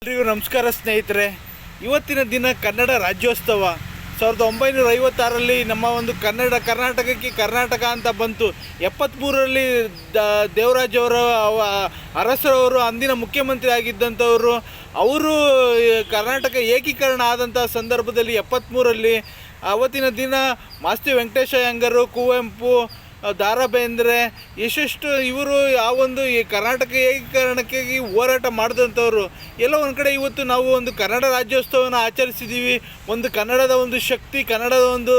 ಎಲ್ರಿಗೂ ನಮಸ್ಕಾರ ಸ್ನೇಹಿತರೆ. ಇವತ್ತಿನ ದಿನ ಕನ್ನಡ ರಾಜ್ಯೋತ್ಸವ 1956ರಲ್ಲಿ ನಮ್ಮ ಒಂದು ಕರ್ನಾಟಕಕ್ಕೆ ಕರ್ನಾಟಕ ಅಂತ ಬಂತು. 73ರಲ್ಲಿ ದೇವರಾಜ್ ಅರಸರವರು ಅಂದಿನ ಮುಖ್ಯಮಂತ್ರಿ ಆಗಿದ್ದಂಥವರು. ಅವರು ಕರ್ನಾಟಕ ಏಕೀಕರಣ ಆದಂಥ ಸಂದರ್ಭದಲ್ಲಿ 73ರಲ್ಲಿ ಅವತ್ತಿನ ದಿನ ಮಾಸ್ತಿ ವೆಂಕಟೇಶ ಅಯ್ಯಂಗಾರ್, ಕುವೆಂಪು, ದ ರಾ ಬೇಂದ್ರೆ ಎಷ್ಟೆಷ್ಟು ಇವರು ಒಂದು ಈ ಕರ್ನಾಟಕ ಏಕೀಕರಣಕ್ಕೆ ಹೋರಾಟ ಮಾಡಿದಂಥವ್ರು. ಎಲ್ಲೋ ಒಂದು ಕಡೆ ಇವತ್ತು ನಾವು ಒಂದು ಕನ್ನಡ ರಾಜ್ಯೋತ್ಸವವನ್ನು ಆಚರಿಸಿದ್ದೀವಿ. ಒಂದು ಕನ್ನಡದ ಒಂದು ಶಕ್ತಿ, ಕನ್ನಡದ ಒಂದು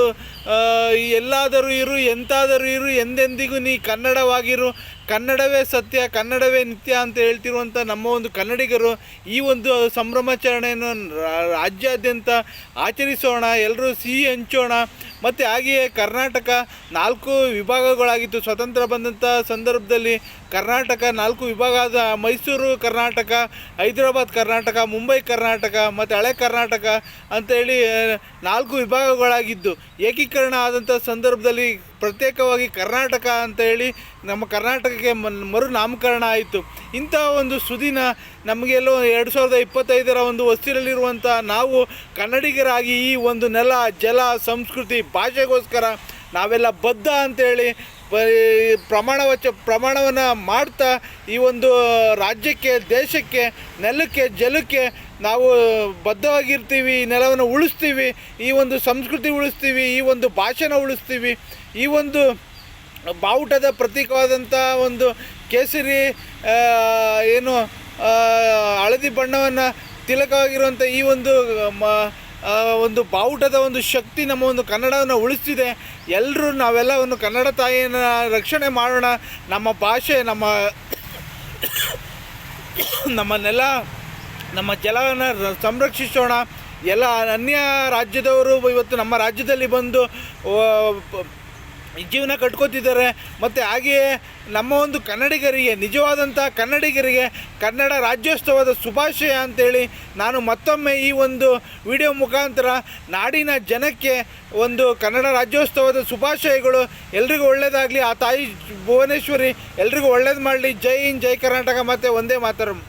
ಎಲ್ಲಾದರೂ ಇರು, ಎಂತಾದರೂ ಇರು, ಎಂದೆಂದಿಗೂ ನೀ ಕನ್ನಡವಾಗಿರು, ಕನ್ನಡವೇ ಸತ್ಯ, ಕನ್ನಡವೇ ನಿತ್ಯ ಅಂತ ಹೇಳ್ತಿರುವಂಥ ನಮ್ಮ ಒಂದು ಕನ್ನಡಿಗರು ಈ ಒಂದು ಸಂಭ್ರಮಾಚರಣೆಯನ್ನು ರಾಜ್ಯಾದ್ಯಂತ ಆಚರಿಸೋಣ, ಎಲ್ಲರೂ ಸಿಹಿ ಹಂಚೋಣ. ಮತ್ತು ಹಾಗೆಯೇ ಕರ್ನಾಟಕ 4 ವಿಭಾಗಗಳಾಗಿತ್ತು. ಸ್ವತಂತ್ರ ಬಂದಂಥ ಸಂದರ್ಭದಲ್ಲಿ ಕರ್ನಾಟಕ 4 ವಿಭಾಗ ಆದ ಮೈಸೂರು ಕರ್ನಾಟಕ, ಹೈದರಾಬಾದ್ ಕರ್ನಾಟಕ, ಮುಂಬೈ ಕರ್ನಾಟಕ ಮತ್ತು ಹಳೆ ಕರ್ನಾಟಕ ಅಂತೇಳಿ 4 ವಿಭಾಗಗಳಾಗಿದ್ದು. ಏಕೀಕರಣ ಆದಂಥ ಸಂದರ್ಭದಲ್ಲಿ ಪ್ರತ್ಯೇಕವಾಗಿ ಕರ್ನಾಟಕ ಅಂತೇಳಿ ನಮ್ಮ ಕರ್ನಾಟಕಕ್ಕೆ ಮರು ನಾಮಕರಣ ಆಯಿತು. ಇಂಥ ಒಂದು ಸುದಿನ ನಮಗೆಲ್ಲೋ 2025ರ ಒಂದು ಹೊಸ್ತಿಲಲ್ಲಿರುವಂಥ ನಾವು ಕನ್ನಡಿಗರಾಗಿ ಈ ಒಂದು ನೆಲ, ಜಲ, ಸಂಸ್ಕೃತಿ, ಭಾಷೆಗೋಸ್ಕರ ನಾವೆಲ್ಲ ಬದ್ಧ ಅಂತೇಳಿ ಪ್ರಮಾಣವನ್ನು ಮಾಡ್ತಾ ಈ ಒಂದು ರಾಜ್ಯಕ್ಕೆ, ದೇಶಕ್ಕೆ, ನೆಲಕ್ಕೆ, ಜಲಕ್ಕೆ ನಾವು ಬದ್ಧವಾಗಿರ್ತೀವಿ. ಈ ನೆಲವನ್ನು ಉಳಿಸ್ತೀವಿ, ಈ ಒಂದು ಸಂಸ್ಕೃತಿ ಉಳಿಸ್ತೀವಿ, ಈ ಒಂದು ಭಾಷೆನ ಉಳಿಸ್ತೀವಿ. ಈ ಒಂದು ಬಾವುಟದ ಪ್ರತೀಕವಾದಂಥ ಒಂದು ಕೇಸರಿ ಹಳದಿ ಬಣ್ಣವನ್ನು ತಿಲಕವಾಗಿರುವಂಥ ಈ ಒಂದು ಬಾವುಟದ ಒಂದು ಶಕ್ತಿ ನಮ್ಮ ಒಂದು ಕನ್ನಡವನ್ನು ಉಳಿಸ್ತಿದೆ. ಎಲ್ಲರೂ ನಾವೆಲ್ಲ ಒಂದು ಕನ್ನಡ ತಾಯಿಯನ್ನು ರಕ್ಷಣೆ ಮಾಡೋಣ. ನಮ್ಮ ಭಾಷೆ, ನಮ್ಮ ನೆಲ, ನಮ್ಮ ಜಲವನ್ನು ಸಂರಕ್ಷಿಸೋಣ. ಎಲ್ಲ ಅನ್ಯ ರಾಜ್ಯದವರು ಇವತ್ತು ನಮ್ಮ ರಾಜ್ಯದಲ್ಲಿ ಬಂದು ಜೀವನ ಕಟ್ಕೋತಿದ್ದಾರೆ. ಮತ್ತು ಹಾಗೆಯೇ ನಮ್ಮ ಒಂದು ಕನ್ನಡಿಗರಿಗೆ, ನಿಜವಾದಂಥ ಕನ್ನಡಿಗರಿಗೆ ಕನ್ನಡ ರಾಜ್ಯೋತ್ಸವದ ಶುಭಾಶಯ ಅಂತೇಳಿ ನಾನು ಮತ್ತೊಮ್ಮೆ ಈ ಒಂದು ವಿಡಿಯೋ ಮುಖಾಂತರ ನಾಡಿನ ಜನಕ್ಕೆ ಒಂದು ಕನ್ನಡ ರಾಜ್ಯೋತ್ಸವದ ಶುಭಾಶಯಗಳು. ಎಲ್ರಿಗೂ ಒಳ್ಳೆಯದಾಗಲಿ. ಆ ತಾಯಿ ಭುವನೇಶ್ವರಿ ಎಲ್ರಿಗೂ ಒಳ್ಳೇದು ಮಾಡಲಿ. ಜೈ ಹಿಂದ್, ಜೈ ಕರ್ನಾಟಕ, ಮತ್ತು ವಂದೇ ಮಾತರಂ.